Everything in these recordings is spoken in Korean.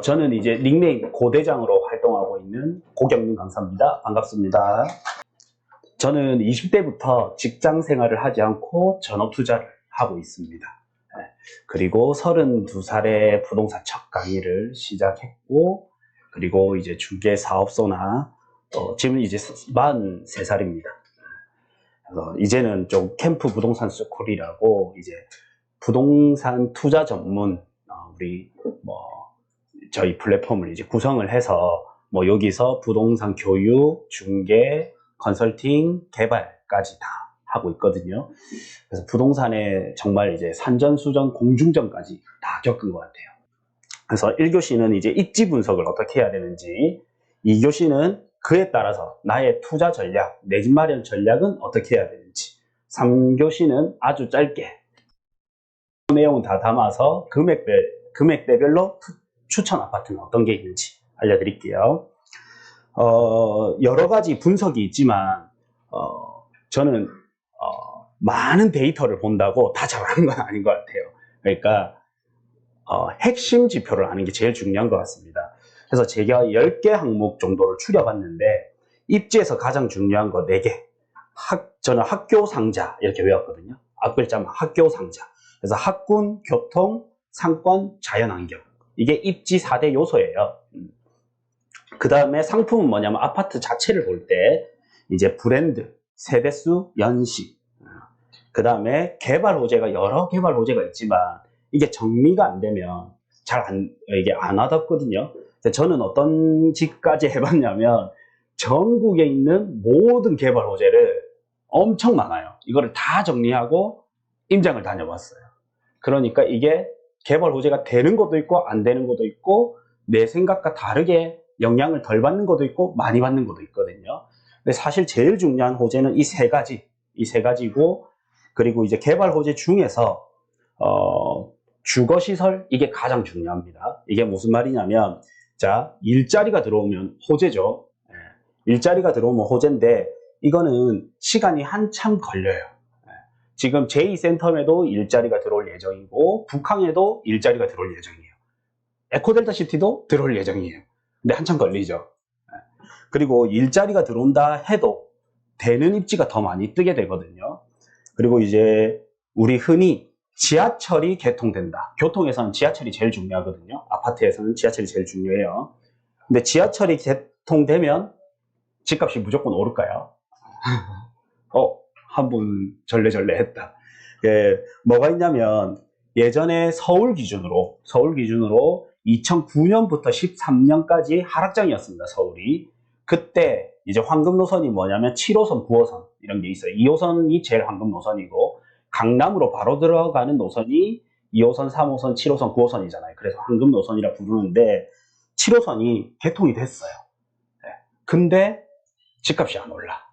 저는 이제 닉네임 고대장으로 활동하고 있는 고경민 강사입니다. 반갑습니다. 저는 20대부터 직장 생활을 하지 않고 전업 투자를 하고 있습니다. 그리고 32살에 부동산 첫 강의를 시작했고, 그리고 이제 중개 사업소나, 지금 이제 43살입니다. 그래서 이제는 좀 캠프 부동산 스쿨이라고 이제 부동산 투자 전문, 저희 플랫폼을 이제 구성을 해서 여기서 부동산 교육, 중개, 컨설팅, 개발까지 다 하고 있거든요. 그래서 부동산에 정말 이제 산전수전, 공중전까지 다 겪은 것 같아요. 그래서 1교시는 이제 입지 분석을 어떻게 해야 되는지, 2교시는 그에 따라서 나의 투자 전략, 내 집 마련 전략은 어떻게 해야 되는지, 3교시는 아주 짧게 내용은 다 담아서 금액대별로 추천 아파트는 어떤 게 있는지 알려드릴게요. 여러 가지 분석이 있지만, 저는, 많은 데이터를 본다고 다 잘하는 건 아닌 것 같아요. 그러니까, 핵심 지표를 아는 게 제일 중요한 것 같습니다. 그래서 제가 10개 항목 정도를 추려봤는데, 입지에서 가장 중요한 거 4개. 저는 학교 상자, 이렇게 외웠거든요. 앞글자만 학교 상자. 그래서 학군, 교통, 상권, 자연환경. 이게 입지 4대 요소예요. 그 다음에 상품은 뭐냐면 아파트 자체를 볼 때 이제 브랜드, 세대수, 연식. 그 다음에 개발 호재가 여러 개발 호재가 있지만 이게 정리가 안 되면 이게 안 와닿거든요. 저는 어떤 짓까지 해봤냐면 전국에 있는 모든 개발 호재를 엄청 많아요. 이거를 다 정리하고 임장을 다녀봤어요. 그러니까 이게 개발 호재가 되는 것도 있고 안 되는 것도 있고 내 생각과 다르게 영향을 덜 받는 것도 있고 많이 받는 것도 있거든요. 근데 사실 제일 중요한 호재는 이 세 가지고, 그리고 이제 개발 호재 중에서 주거시설, 이게 가장 중요합니다. 이게 무슨 말이냐면, 자, 일자리가 들어오면 호재죠. 일자리가 들어오면 호재인데 이거는 시간이 한참 걸려요. 지금 제2센텀에도 일자리가 들어올 예정이고 북항에도 일자리가 들어올 예정이에요. 에코델타시티도 들어올 예정이에요. 근데 한참 걸리죠. 그리고 일자리가 들어온다 해도 되는 입지가 더 많이 뜨게 되거든요. 그리고 이제 우리 흔히 지하철이 개통된다. 교통에서는 지하철이 제일 중요하거든요. 아파트에서는 지하철이 제일 중요해요. 근데 지하철이 개통되면 집값이 무조건 오를까요? 한 분 절레절레 했다. 뭐가 있냐면 예전에 서울 기준으로 2009년부터 13년까지 하락장이었습니다. 서울이. 그때 이제 황금 노선이 뭐냐면 7호선, 9호선 이런 게 있어요. 2호선이 제일 황금 노선이고 강남으로 바로 들어가는 노선이 2호선, 3호선, 7호선, 9호선이잖아요. 그래서 황금 노선이라 부르는데 7호선이 개통이 됐어요. 근데 집값이 안 올라.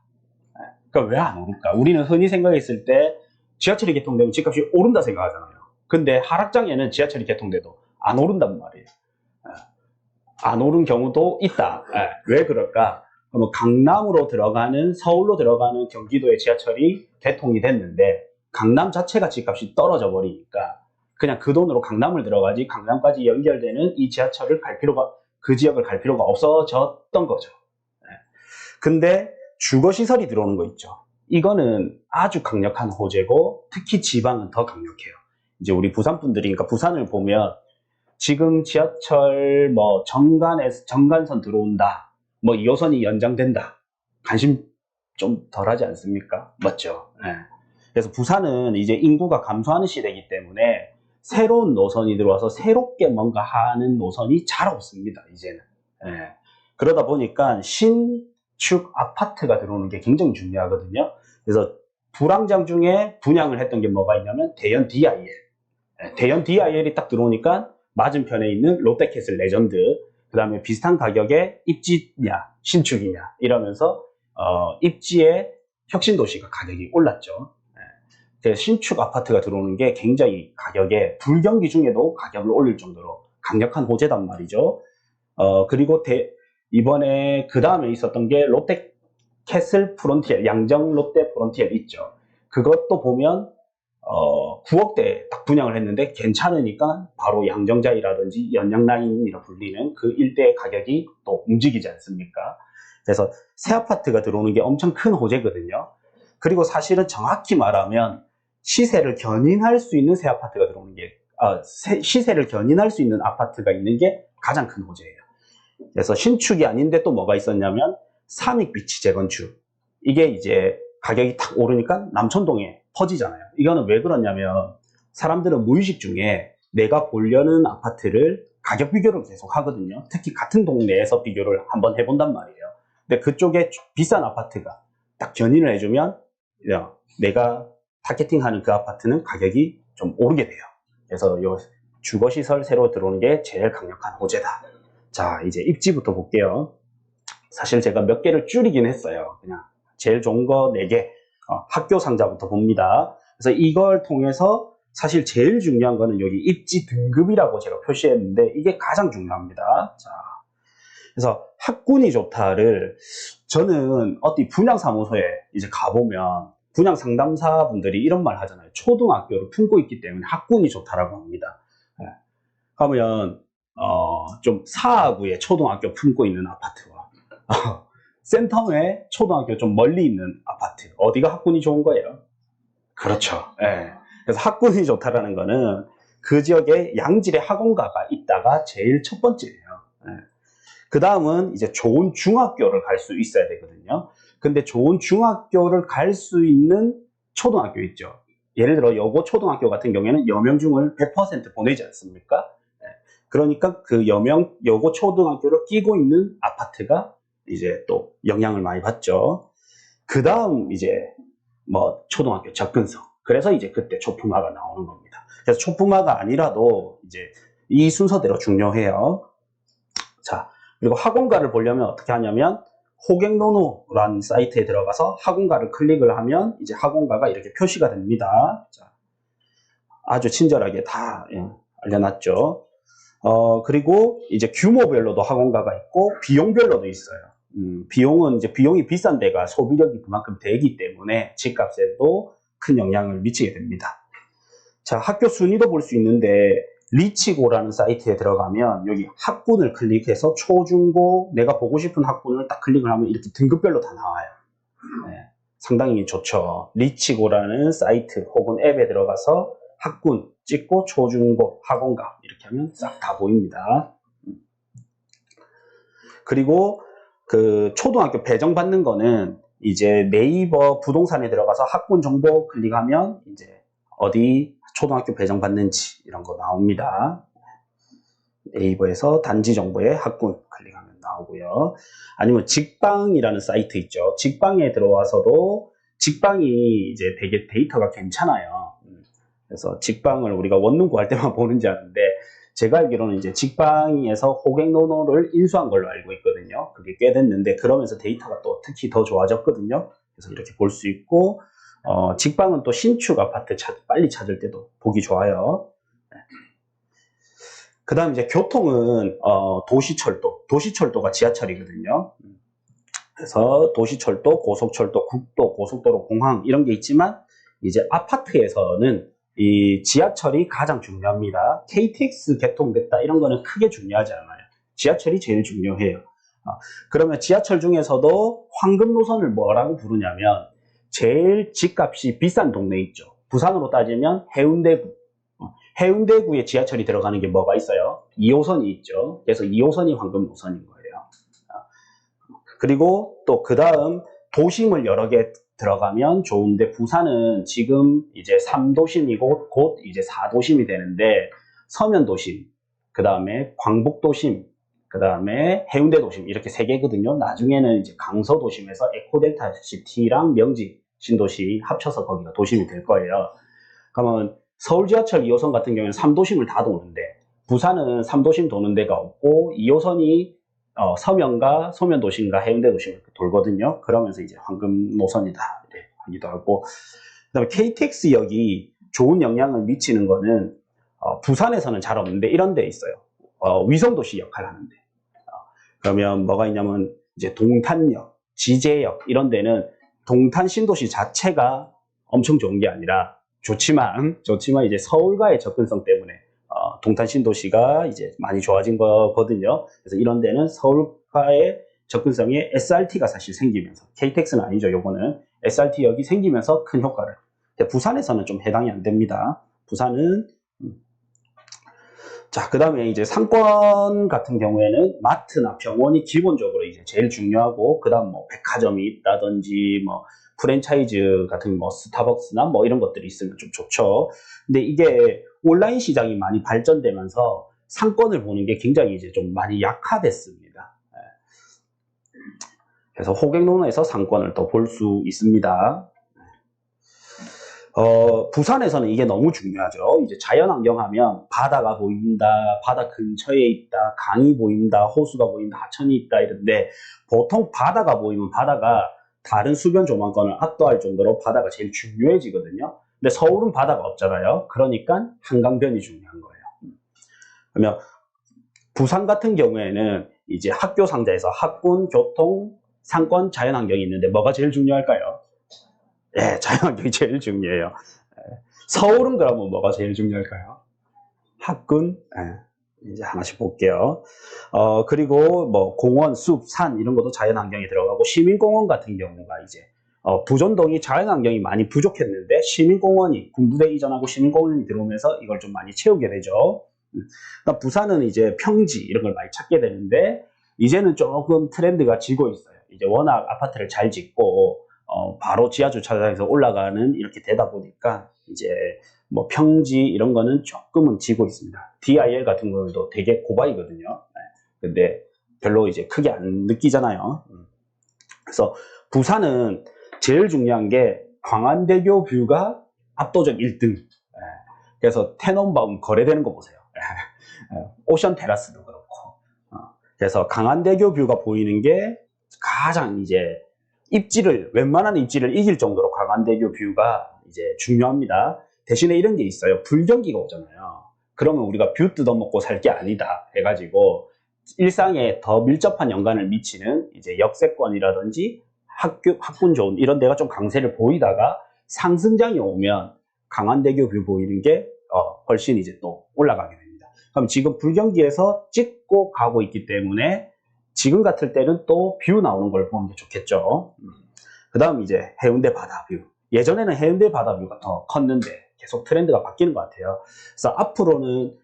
그러니까 왜 안 오를까? 우리는 흔히 생각했을 때 지하철이 개통되면 집값이 오른다 생각하잖아요. 근데 하락장에는 지하철이 개통돼도 안 오른단 말이에요. 안 오른 경우도 있다. 왜 그럴까? 강남으로 들어가는, 서울로 들어가는 경기도의 지하철이 개통이 됐는데 강남 자체가 집값이 떨어져 버리니까 그냥 그 돈으로 강남을 들어가지 강남까지 연결되는 이 지하철을 그 지역을 갈 필요가 없어졌던 거죠. 근데 주거시설이 들어오는 거 있죠. 이거는 아주 강력한 호재고 특히 지방은 더 강력해요. 이제 우리 부산 분들이니까 부산을 보면 지금 지하철 정간선 들어온다. 2호선이 연장된다. 관심 좀 덜하지 않습니까? 맞죠? 그래서 부산은 이제 인구가 감소하는 시대이기 때문에 새로운 노선이 들어와서 새롭게 뭔가 하는 노선이 잘 없습니다. 이제는. 그러다 보니까 신축 아파트가 들어오는 게 굉장히 중요하거든요. 그래서 불황장 중에 분양을 했던 게 뭐가 있냐면 대연 DIL. 대연 DIL이 딱 들어오니까 맞은편에 있는 롯데캐슬 레전드, 그 다음에 비슷한 가격에 입지냐 신축이냐 이러면서 입지의 혁신도시가 가격이 올랐죠. 신축 아파트가 들어오는 게 굉장히 가격에 불경기 중에도 가격을 올릴 정도로 강력한 호재단 말이죠. 그리고 이번에 그 다음에 있었던 게 롯데캐슬 프론티엘, 양정 롯데 프론티엘 있죠. 그것도 보면 9억대 딱 분양을 했는데 괜찮으니까 바로 양정자이라든지 연양라인이라 불리는 그 일대의 가격이 또 움직이지 않습니까? 그래서 새 아파트가 들어오는 게 엄청 큰 호재거든요. 그리고 사실은 정확히 말하면 시세를 견인할 수 있는 새 아파트가 들어오는 게, 시세를 견인할 수 있는 아파트가 있는 게 가장 큰 호재예요. 그래서 신축이 아닌데 또 뭐가 있었냐면 삼익비치 재건축. 이게 이제 가격이 탁 오르니까 남천동에 퍼지잖아요. 이거는 왜 그러냐면 사람들은 무의식 중에 내가 보려는 아파트를 가격 비교를 계속 하거든요. 특히 같은 동네에서 비교를 한번 해본단 말이에요. 근데 그쪽에 비싼 아파트가 딱 견인을 해주면 내가 타겟팅하는 그 아파트는 가격이 좀 오르게 돼요. 그래서 요 주거시설 새로 들어오는 게 제일 강력한 호재다. 자, 이제 입지부터 볼게요. 사실 제가 몇 개를 줄이긴 했어요. 그냥 제일 좋은 거 4개, 학교 상자부터 봅니다. 그래서 이걸 통해서 사실 제일 중요한 거는 여기 입지 등급이라고 제가 표시했는데 이게 가장 중요합니다. 자, 그래서 학군이 좋다를 저는 어디 분양사무소에 이제 가보면 분양 상담사분들이 이런 말 하잖아요. 초등학교를 품고 있기 때문에 학군이 좋다라고 합니다. 그러면 좀 사하구의 초등학교 품고 있는 아파트와 센텀의 초등학교 좀 멀리 있는 아파트, 어디가 학군이 좋은 거예요? 그렇죠. 예. 그래서 학군이 좋다라는 거는 그 지역에 양질의 학원가가 있다가 제일 첫 번째예요. 예. 그 다음은 이제 좋은 중학교를 갈 수 있어야 되거든요. 근데 좋은 중학교를 갈 수 있는 초등학교 있죠. 예를 들어 여고 초등학교 같은 경우에는 여명중을 100% 보내지 않습니까? 예. 그러니까 그 여고 초등학교를 끼고 있는 아파트가 이제 또 영향을 많이 받죠. 그 다음 이제 뭐 초등학교 접근성. 그래서 이제 그때 초품화가 나오는 겁니다. 그래서 초품화가 아니라도 이제 이 순서대로 중요해요. 자, 그리고 학원가를 보려면 어떻게 하냐면 호갱노노라는 사이트에 들어가서 학원가를 클릭을 하면 이제 학원가가 이렇게 표시가 됩니다. 자, 아주 친절하게 다 알려놨죠. 그리고 이제 규모별로도 학원가가 있고 비용별로도 있어요. 비용은 이제 비용이 비싼 데가 소비력이 그만큼 되기 때문에 집값에도 큰 영향을 미치게 됩니다. 자, 학교 순위도 볼 수 있는데 리치고라는 사이트에 들어가면 여기 학군을 클릭해서 초중고 내가 보고 싶은 학군을 딱 클릭을 하면 이렇게 등급별로 다 나와요. 네, 상당히 좋죠. 리치고라는 사이트 혹은 앱에 들어가서 학군 찍고 초중고 학원가 이렇게 하면 싹 다 보입니다. 그리고 그 초등학교 배정받는 거는 이제 네이버 부동산에 들어가서 학군 정보 클릭하면 이제 어디 초등학교 배정받는지 이런 거 나옵니다. 네이버에서 단지 정보에 학군 클릭하면 나오고요. 아니면 직방이라는 사이트 있죠. 직방에 들어와서도 직방이 이제 되게 데이터가 괜찮아요. 그래서 직방을 우리가 원룸 구할 때만 보는지 아는데 제가 알기로는 이제 직방에서 호갱노노를 인수한 걸로 알고 있거든요. 그게 꽤 됐는데 그러면서 데이터가 또 특히 더 좋아졌거든요. 그래서 이렇게 볼 수 있고 직방은 또 신축 아파트 빨리 찾을 때도 보기 좋아요. 네. 그 다음 이제 교통은 도시철도가 지하철이거든요. 그래서 도시철도, 고속철도, 국도, 고속도로, 공항 이런 게 있지만 이제 아파트에서는 이 지하철이 가장 중요합니다. KTX 개통됐다 이런 거는 크게 중요하지 않아요. 지하철이 제일 중요해요. 그러면 지하철 중에서도 황금 노선을 뭐라고 부르냐면 제일 집값이 비싼 동네 있죠. 부산으로 따지면 해운대구. 해운대구에 지하철이 들어가는 게 뭐가 있어요? 2호선이 있죠. 그래서 2호선이 황금 노선인 거예요. 그리고 또 그 다음 도심을 여러 개 들어가면 좋은데 부산은 지금 이제 3도심이고 곧 이제 4도심이 되는데 서면도심, 그 다음에 광북도심, 그 다음에 해운대도심 이렇게 3개거든요. 나중에는 이제 강서도심에서 에코델타시티랑 명지 신도시 합쳐서 거기가 도심이 될 거예요. 그러면 서울 지하철 2호선 같은 경우에는 3도심을 다 도는데 부산은 3도심 도는 데가 없고 2호선이 서면과 소면도심과 해운대도심을 돌거든요. 그러면서 이제 황금 노선이다 이렇게 하기도 하고, 그다음에 KTX역이 좋은 영향을 미치는 거는 부산에서는 잘 없는데 이런 데 있어요. 위성도시 역할을 하는데 그러면 뭐가 있냐면 이제 동탄역, 지제역 이런 데는 동탄 신도시 자체가 엄청 좋은 게 아니라 좋지만 이제 서울과의 접근성 때문에 동탄 신도시가 이제 많이 좋아진 거거든요. 그래서 이런 데는 서울과의 접근성에 SRT가 사실 생기면서, KTX는 아니죠. 요거는 SRT역이 생기면서 큰 효과를. 근데 부산에서는 좀 해당이 안 됩니다. 부산은 자, 그 다음에 이제 상권 같은 경우에는 마트나 병원이 기본적으로 이제 제일 중요하고, 그 다음 뭐 백화점이 있다든지, 뭐 프랜차이즈 같은 뭐 스타벅스나 뭐 이런 것들이 있으면 좀 좋죠. 근데 이게 온라인 시장이 많이 발전되면서 상권을 보는 게 굉장히 이제 좀 많이 약화됐습니다. 그래서 호객논에서 상권을 더 볼 수 있습니다. 부산에서는 이게 너무 중요하죠. 이제 자연환경 하면 바다가 보인다, 바다 근처에 있다, 강이 보인다, 호수가 보인다, 하천이 있다 이런데, 보통 바다가 보이면 바다가 다른 수변 조망권을 압도할 정도로 바다가 제일 중요해지거든요. 근데 서울은 바다가 없잖아요. 그러니까 한강변이 중요한 거예요. 그러면 부산 같은 경우에는 이제 학교 상자에서 학군, 교통, 상권, 자연환경이 있는데 뭐가 제일 중요할까요? 네, 자연환경이 제일 중요해요. 서울은 그러면 뭐가 제일 중요할까요? 학군, 이제 하나씩 볼게요. 그리고 뭐 공원, 숲, 산 이런 것도 자연환경이 들어가고, 시민공원 같은 경우가 이제 부전동이 자연환경이 많이 부족했는데 시민공원이 군부대 이전하고 시민공원이 들어오면서 이걸 좀 많이 채우게 되죠. 그러니까 부산은 이제 평지 이런 걸 많이 찾게 되는데, 이제는 조금 트렌드가 지고 있어요. 이제 워낙 아파트를 잘 짓고 바로 지하 주차장에서 올라가는 이렇게 되다 보니까 이제 뭐 평지 이런 거는 조금은 지고 있습니다. DIL 같은 경우도 되게 고바이거든요. 근데 별로 이제 크게 안 느끼잖아요. 그래서 부산은 제일 중요한 게 광안대교 뷰가 압도적 1등. 그래서 테넌바움 거래되는 거 보세요. 오션 테라스도 그렇고. 그래서 광안대교 뷰가 보이는 게 가장 이제 웬만한 입지를 이길 정도로 광안대교 뷰가 이제 중요합니다. 대신에 이런 게 있어요. 불경기가 오잖아요. 그러면 우리가 뷰 뜯어먹고 살 게 아니다 해가지고 일상에 더 밀접한 영향을 미치는 이제 역세권이라든지 학군 좋은 이런 데가 좀 강세를 보이다가 상승장이 오면 광안대교 뷰 보이는 게 훨씬 이제 또 올라가게 됩니다. 그럼 지금 불경기에서 찍고 가고 있기 때문에 지금 같을 때는 또 뷰 나오는 걸 보는 게 좋겠죠. 그 다음 이제 해운대 바다 뷰. 예전에는 해운대 바다 뷰가 더 컸는데 계속 트렌드가 바뀌는 것 같아요. 그래서 앞으로는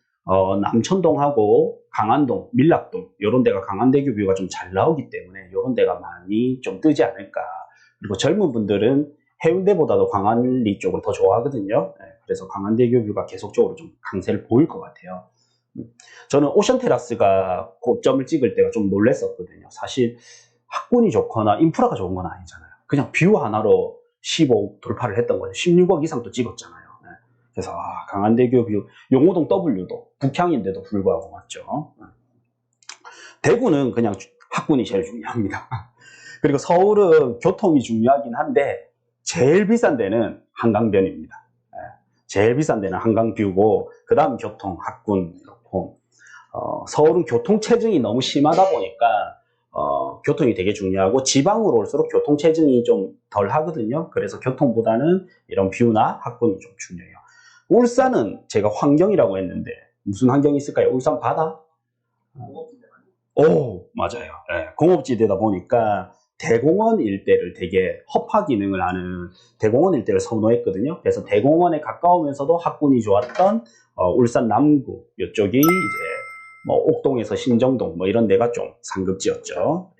남천동하고 강안동, 밀락동 이런 데가 광안대교 뷰가 좀 잘 나오기 때문에 이런 데가 많이 좀 뜨지 않을까. 그리고 젊은 분들은 해운대보다도 광안리 쪽을 더 좋아하거든요. 그래서 광안대교 뷰가 계속적으로 좀 강세를 보일 것 같아요. 저는 오션 테라스가 고점을 찍을 때가 좀 놀랬었거든요. 사실 학군이 좋거나 인프라가 좋은 건 아니잖아요. 그냥 뷰 하나로 15억 돌파를 했던 거죠. 16억 이상도 찍었잖아요. 그래서 광안대교 뷰, 용호동 W도 북향인데도 불구하고 맞죠. 대구는 그냥 학군이 제일 중요합니다. 그리고 서울은 교통이 중요하긴 한데 제일 비싼 데는 한강변입니다. 제일 비싼 데는 한강뷰고, 그 다음 교통, 학군 이렇고, 서울은 교통체증이 너무 심하다 보니까 교통이 되게 중요하고, 지방으로 올수록 교통체증이 좀 덜 하거든요. 그래서 교통보다는 이런 뷰나 학군이 좀 중요해요. 울산은 제가 환경이라고 했는데 무슨 환경이 있을까요? 울산 바다? 오, 맞아요. 공업지대다 보니까 대공원 일대를 되게 허파 기능을 하는 대공원 일대를 선호했거든요. 그래서 대공원에 가까우면서도 학군이 좋았던 울산 남구 이쪽이 이제 뭐 옥동에서 신정동 뭐 이런 데가 좀 상급지였죠.